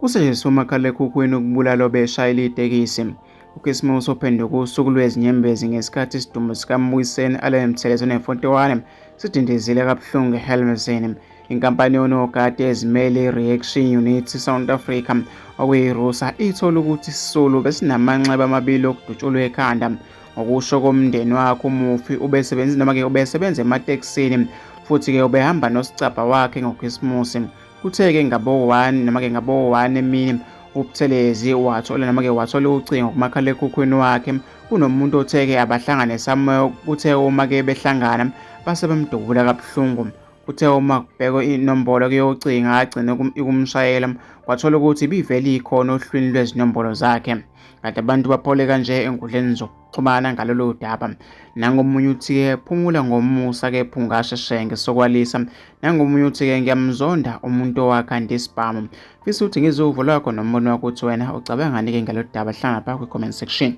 Kusetshenziswa umakhalekhukhwini ukubulala obeshayela itekisi. UKhisimusi ophenduka usuku lwezinyembezi ngesikhathi isidumbu sikaMbuyiseni Allen Mthelezi one-41 sidindizile kabuhlungu eHelmsley. Inkampani yonogada ezimele i-Reaction Unit South Africa okuyiRUSA ithola ukuthi isisulu besinamanxeba amabili okudutshulwe ekhanda. Ngokusho komndeni wakhe umufi ubesebenza ematekisini futhi-ke ubehamba nosicabha wakhe ngoKhisimusi. Kuthe-ke ngabo-1 emini uButhelezi wathola ucingo kumakhalekhukhwini wakhe kunomuntu othe-ke abahlanganisa moya. Kuthe uma-ke behlangana base bemdubula kabuhlungu. Kuthe uma kubhekwa inombolo yocinga agcina umshayeli kwathola ukuthi ibivele ikhona ohlwini lwezinombolo zakhe. Kanti abantu baphole kanje enkundleni zokuxhumana ngalolu daba. Nangomunye uthi-ke phumula ngomusa-ke phungashe shenge sokwalisa. Nangomunye uthi-ke ngiyamzonda umuntu owakhanda isibhamu. Fisa ukuthi ngizuvo lwakho nombono wakho uthi wena ucabanga ngani-ke ngalolu daba? Hlangana phakathi kwi-comment section.